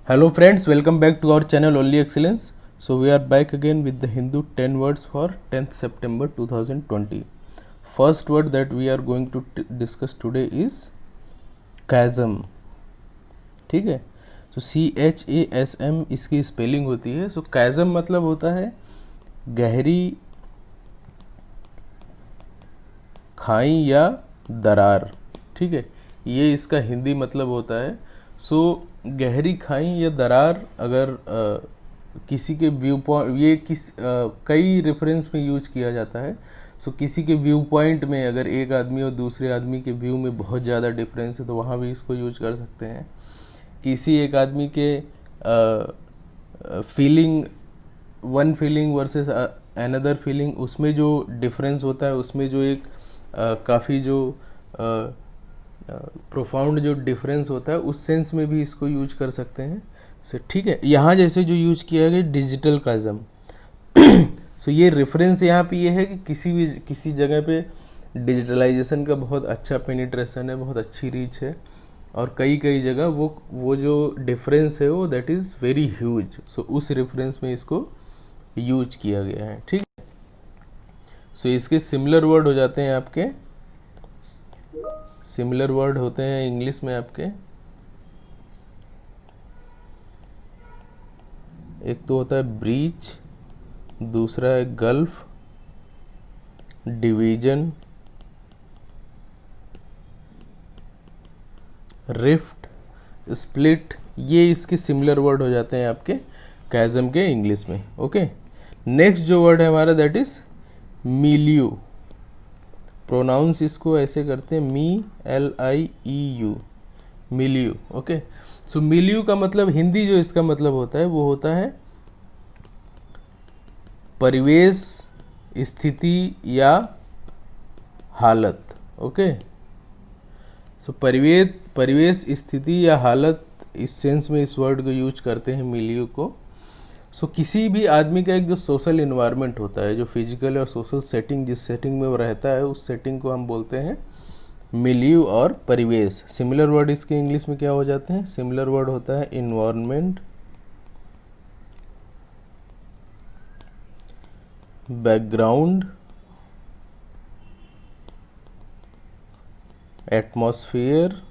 Hello friends, welcome back to our channel Only Excellence. So we are back again with the Hindu 10 words for 10th September 2020. First word that we are going to discuss today is chasm. ठीक है, तो CHASM इसकी spelling होती है. सो chasm मतलब होता है गहरी खाई या दरार. ठीक है, ये इसका हिंदी मतलब होता है. सो गहरी खाई या दरार अगर किसी के व्यू पॉइंट, ये कई रेफरेंस में यूज किया जाता है. सो किसी के व्यू पॉइंट में अगर एक आदमी और दूसरे आदमी के व्यू में बहुत ज़्यादा डिफरेंस है तो वहाँ भी इसको यूज कर सकते हैं. किसी एक आदमी के feeling, one feeling versus another feeling, उसमें जो डिफरेंस होता है, उसमें जो एक काफ़ी जो प्रोफाउंड जो डिफरेंस होता है, उस सेंस में भी इसको यूज कर सकते हैं. सो ठीक है, यहाँ जैसे जो यूज किया गया डिजिटल काजम. सो ये रेफरेंस यहाँ पे ये है कि किसी जगह पे डिजिटलाइजेशन का बहुत अच्छा पेनिट्रेशन है, बहुत अच्छी रीच है, और कई जगह वो जो डिफरेंस है वो दैट इज़ वेरी ह्यूज. सो उस रेफरेंस में इसको यूज किया गया है. ठीक है, सो इसके सिमिलर वर्ड हो जाते हैं आपके, सिमिलर वर्ड होते हैं इंग्लिश में आपके. एक तो होता है ब्रीच, दूसरा है गल्फ, डिवीजन, रिफ्ट, स्प्लिट. ये इसके सिमिलर वर्ड हो जाते हैं आपके कैज़म के इंग्लिश में. ओके, नेक्स्ट जो वर्ड है हमारा दैट इज मिलियू. प्रोनाउंस इसको ऐसे करते हैं MILIEU, मिलियू. ओके, सो मिलियू का मतलब, हिंदी जो इसका मतलब होता है वो होता है परिवेश, स्थिति या हालत. ओके, सो परिवेश, स्थिति या हालत, इस सेंस में इस वर्ड को यूज करते हैं मिलियू को. सो किसी भी आदमी का एक जो सोशल इन्वायरमेंट होता है, जो फिजिकल और सोशल सेटिंग, जिस सेटिंग में वो रहता है, उस सेटिंग को हम बोलते हैं मिलियू और परिवेश. सिमिलर वर्ड इसके इंग्लिश में क्या हो जाते हैं? सिमिलर वर्ड होता है इन्वायरमेंट, बैकग्राउंड, एटमॉस्फेयर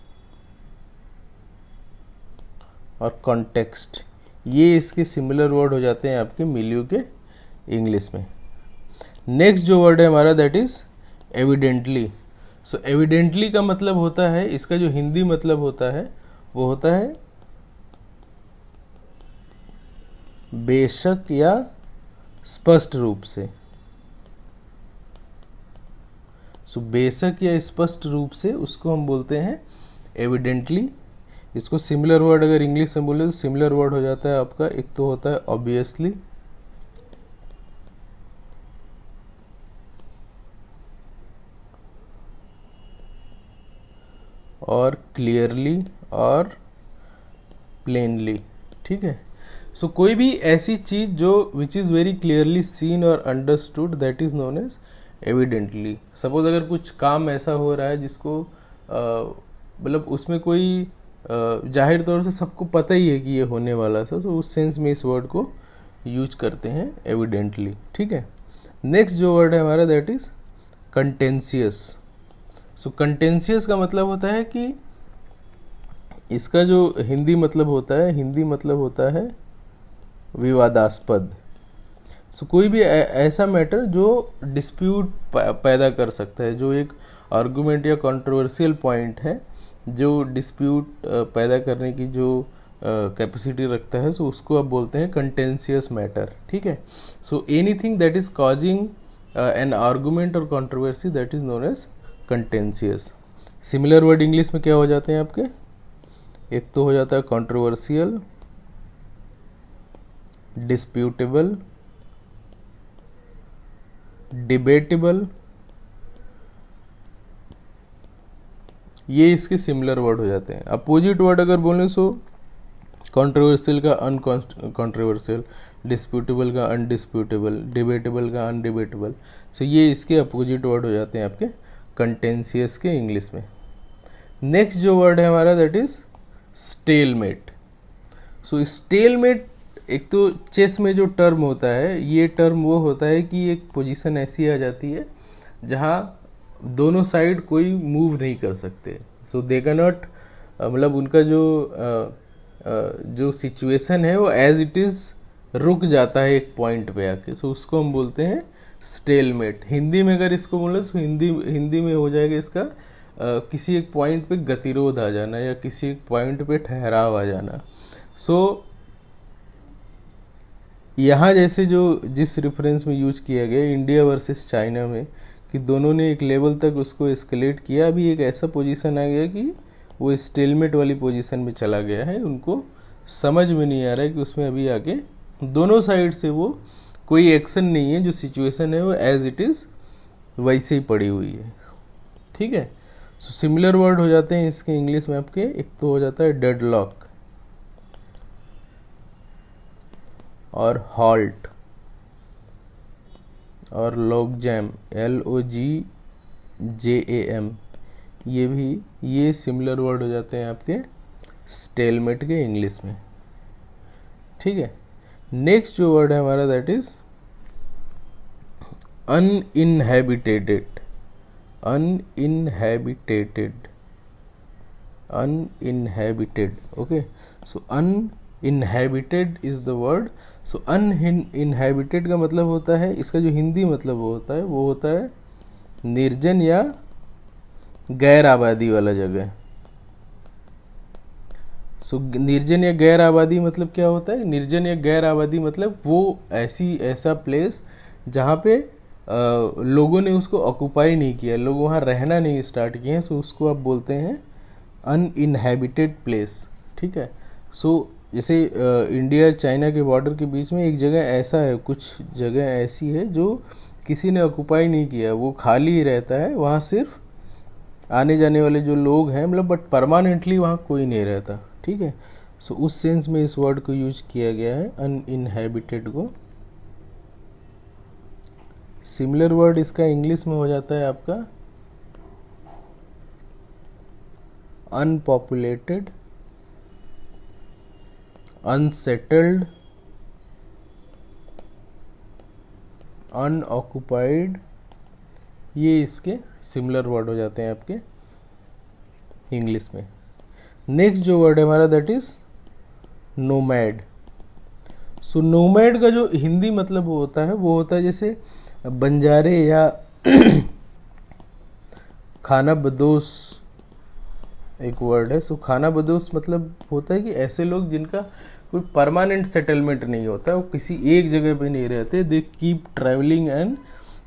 और कॉन्टेक्स्ट. ये इसके सिमिलर वर्ड हो जाते हैं आपके मिलियू के इंग्लिश में. नेक्स्ट जो वर्ड है हमारा that is evidently. So evidently का मतलब होता है, इसका जो हिंदी मतलब होता है वो होता है बेशक या स्पष्ट रूप से. सो बेशक या स्पष्ट रूप से, उसको हम बोलते हैं एविडेंटली. इसको सिमिलर वर्ड अगर इंग्लिश में बोले तो सिमिलर वर्ड हो जाता है आपका, एक तो होता है ऑब्वियसली, और क्लियरली और प्लेनली. ठीक है, सो कोई भी ऐसी चीज जो which is very clearly seen और understood, that is known as evidently. Suppose अगर कुछ काम ऐसा हो रहा है जिसको मतलब उसमें कोई जाहिर तौर से सबको पता ही है कि ये होने वाला था, तो उस सेंस में इस वर्ड को यूज करते हैं एविडेंटली. ठीक है, नेक्स्ट जो वर्ड है हमारा that is contentious. So contentious का मतलब होता है कि इसका जो हिंदी मतलब होता है विवादास्पद. सो कोई भी ऐसा मैटर जो डिस्प्यूट पैदा कर सकता है, जो एक आर्गुमेंट या कंट्रोवर्शियल पॉइंट है, जो डिस्प्यूट पैदा करने की जो कैपेसिटी रखता है, सो उसको आप बोलते हैं कंटेंशियस मैटर. ठीक है, so anything that is causing an argument और controversy, that is known as contentious. Similar word English में क्या हो जाते हैं आपके? एक तो हो जाता है कंट्रोवर्शियल, डिस्प्यूटेबल, डिबेटेबल. ये इसके सिमिलर वर्ड हो जाते हैं. अपोजिट वर्ड अगर बोलें सो कंट्रोवर्शियल का अनकंट्रोवर्शियल, डिस्प्यूटेबल का अनडिस्प्यूटेबल, डिबेटेबल का अनडिबेटेबल. सो ये इसके अपोजिट वर्ड हो जाते हैं आपके कंटेंशियस के इंग्लिश में. नेक्स्ट जो वर्ड है हमारा that is stalemate. So stalemate, एक तो चेस में जो टर्म होता है, ये टर्म वो होता है कि एक पोजीशन ऐसी आ जाती है जहाँ दोनों साइड कोई मूव नहीं कर सकते। सो दे कैन नॉट, मतलब उनका जो सिचुएशन है वो एज इट इज़ रुक जाता है एक पॉइंट पे आके। सो उसको हम बोलते हैं स्टेलमेट। हिंदी में अगर इसको बोले तो हिंदी में हो जाएगा इसका किसी एक पॉइंट पे गतिरोध आ जाना या किसी एक पॉइंट पे ठहराव आ जाना। सो यहाँ जैसे जो जिस रेफरेंस में यूज किया गया इंडिया वर्सेस चाइना में, कि दोनों ने एक लेवल तक उसको एस्केलेट किया, अभी एक ऐसा पोजीशन आ गया कि वो स्टेलमेट वाली पोजीशन में चला गया है। उनको समझ में नहीं आ रहा है कि उसमें अभी आगे दोनों साइड से वो कोई एक्शन नहीं है, जो सिचुएशन है वो एज इट इज़ वैसे ही पड़ी हुई है। ठीक है। सो सिमिलर वर्ड हो जाते हैं इसके इंग्लिश में आपके, एक तो हो जाता है डेडलॉक और हॉल्ट और लॉग जैम, LOGJAM, ये सिमिलर वर्ड हो जाते हैं आपके स्टेलमेट के इंग्लिश में। ठीक है। नेक्स्ट जो वर्ड है हमारा that is uninhabitated. Uninhabited, okay. So uninhabited is the word. So uninhabited का मतलब होता है, इसका जो हिंदी मतलब वो होता है निर्जन या गैर आबादी वाला जगह। सो निर्जन या गैर आबादी मतलब क्या होता है? निर्जन या गैर आबादी मतलब वो ऐसा प्लेस जहाँ पे लोगों ने उसको ऑक्यूपाई नहीं किया, लोग वहाँ रहना नहीं स्टार्ट किए हैं। सो उसको आप बोलते हैं अनइनहैबिटेड प्लेस। ठीक है। सो जैसे इंडिया चाइना के बॉर्डर के बीच में एक जगह ऐसा है, कुछ जगह ऐसी है जो किसी ने ऑक्यूपाई नहीं किया, वो खाली ही रहता है, वहाँ सिर्फ आने जाने वाले जो लोग हैं, मतलब बट परमानेंटली वहाँ कोई नहीं रहता। ठीक है। सो उस सेंस में इस वर्ड को यूज किया गया है अनइनहैबिटेड को। सिमिलर वर्ड इसका इंग्लिश में हो जाता है आपका अनपॉपुलेटेड, अनसेटल्ड, अनऑक्युपाइड, ये इसके सिमिलर वर्ड हो जाते हैं आपके इंग्लिश में। नेक्स्ट जो वर्ड है हमारा that is nomad. So nomad का जो हिंदी मतलब होता है वो होता है जैसे बंजारे या खाना बदोश एक वर्ड है। सो खाना बदोश मतलब होता है कि ऐसे लोग जिनका कोई परमानेंट सेटलमेंट नहीं होता, वो किसी एक जगह पे नहीं रहते, they keep travelling and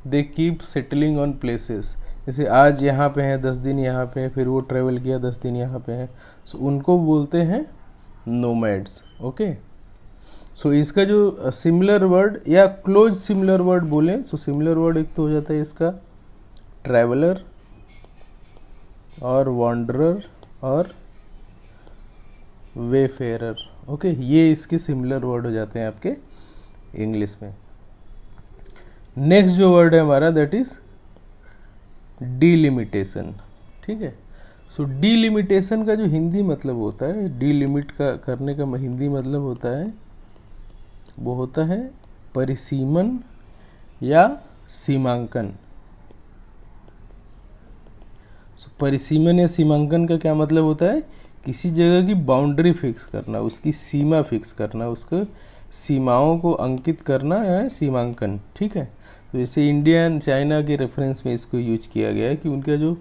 they keep settling on places. जैसे आज यहाँ पे हैं 10 दिन यहाँ पे हैं, फिर वो ट्रैवल किया 10 दिन यहाँ पे हैं, सो उनको बोलते हैं नोमैड्स। ओके। सो इसका जो सिमिलर वर्ड या क्लोज सिमिलर वर्ड बोलें, सो सिमिलर वर्ड एक तो हो जाता है इसका ट्रैवलर और वॉन्डरर और वेफेरर। ओके, ये इसके सिमिलर वर्ड हो जाते हैं आपके इंग्लिश में। नेक्स्ट जो वर्ड है हमारा दैट इज डीलिमिटेशन। ठीक है। सो डीलिमिटेशन का जो हिंदी मतलब होता है, डीलिमिट का करने का हिंदी मतलब होता है, वो होता है परिसीमन या सीमांकन। सो परिसीमन या सीमांकन का क्या मतलब होता है? किसी जगह की बाउंड्री फिक्स करना, उसकी सीमा फिक्स करना, उसको सीमाओं को अंकित करना है सीमांकन। ठीक है। तो जैसे इंडिया एंड चाइना के रेफरेंस में इसको यूज किया गया है कि उनका जो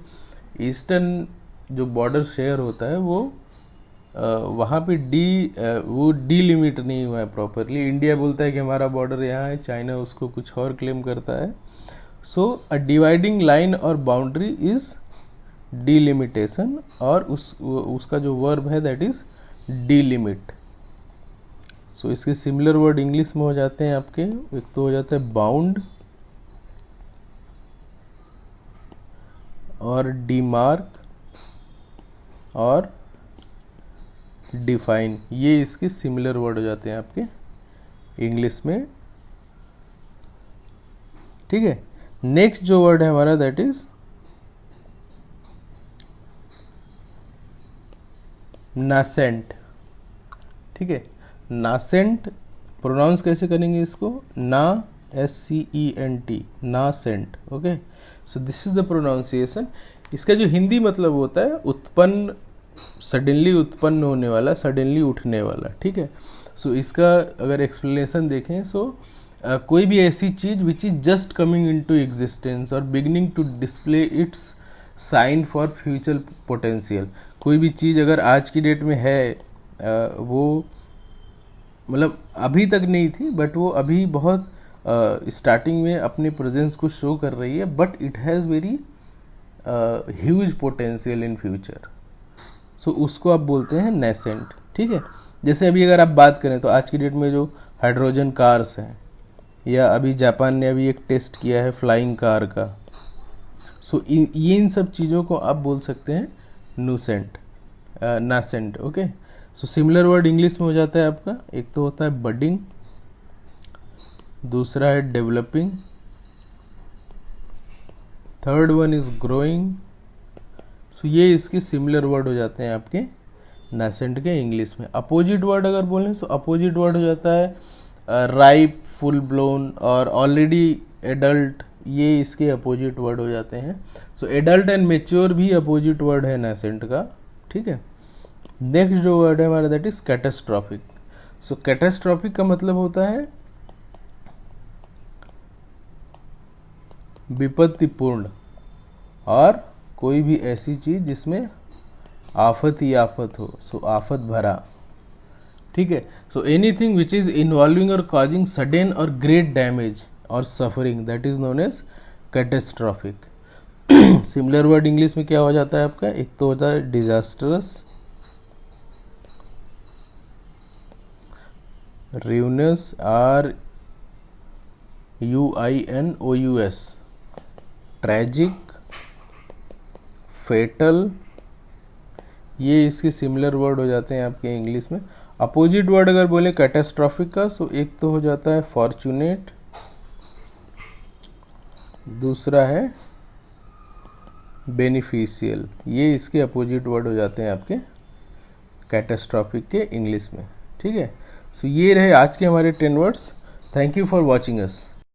ईस्टर्न जो बॉर्डर शेयर होता है वो वहाँ पे वो डीलिमिट नहीं हुआ है प्रॉपरली। इंडिया बोलता है कि हमारा बॉर्डर यहाँ है, चाइना उसको कुछ और क्लेम करता है। सो अ डिवाइडिंग लाइन और बाउंड्री इज डीलिमिटेशन, और उसका जो वर्ब है दैट इज डीलिमिट। सो इसके सिमिलर वर्ड इंग्लिश में हो जाते हैं आपके, एक तो हो जाता है बाउंड और डीमार्क और डिफाइन, ये इसके सिमिलर वर्ड हो जाते हैं आपके इंग्लिश में। ठीक है। नेक्स्ट जो वर्ड है हमारा दैट इज नासेंट। ठीक है। नासेंट, प्रोनाउंस कैसे करेंगे इसको, ना, SCENT, nascent, okay. So this is the pronunciation. इसका जो हिंदी मतलब होता है उत्पन्न, सडनली उत्पन्न होने वाला, सडनली उठने वाला, ठीक है। सो इसका अगर एक्सप्लेनेशन देखें, सो कोई भी ऐसी चीज़ which is just coming into existence और beginning to display its sign for future potential. कोई भी चीज़ अगर आज की डेट में है, वो मतलब अभी तक नहीं थी, बट वो अभी बहुत स्टार्टिंग में अपने प्रेजेंस को शो कर रही है, but it has very huge potential in future. So उसको आप बोलते हैं नेसेंट, ठीक है। जैसे अभी अगर आप बात करें तो आज की डेट में जो हाइड्रोजन कार्स हैं, या अभी जापान ने अभी एक टेस्ट किया है फ्लाइंग कार का, सो ये इन सब चीज़ों को आप बोल सकते हैं nascent, nascent, okay. So similar word English में हो जाता है आपका, एक तो होता है बडिंग, दूसरा है developing, third one is growing. So ये इसके सिमिलर वर्ड हो जाते हैं आपके नासेंट के इंग्लिश में। अपोजिट वर्ड अगर बोलें तो अपोजिट वर्ड हो जाता है राइप, फुल ब्लोन और ऑलरेडी एडल्ट, ये इसके अपोजिट वर्ड हो जाते हैं। सो एडल्ट एंड मेच्योर भी अपोजिट वर्ड है नासेंट का, ठीक है। नेक्स्ट जो वर्ड है हमारा that is catastrophic. So catastrophic का मतलब होता है विपत्तिपूर्ण, और कोई भी ऐसी चीज़ जिसमें आफत ही आफत हो, सो आफत भरा, ठीक है। So anything which is involving और कॉजिंग सडन और ग्रेट डैमेज और suffering, that is known as catastrophic. Similar word English में क्या हो जाता है आपका, एक तो होता है disastrous, ruinous, RUINOUS, tragic, fatal, ये इसके सिमिलर वर्ड हो जाते हैं आपके इंग्लिश में। अपोजिट वर्ड अगर बोले कैटास्ट्रॉफिक का, सो एक तो हो जाता है फॉर्चुनेट, दूसरा है बेनिफिशियल, ये इसके अपोजिट वर्ड हो जाते हैं आपके कैटास्ट्रॉफिक के इंग्लिश में, ठीक है। सो ये रहे आज के हमारे 10 words. Thank you for watching us.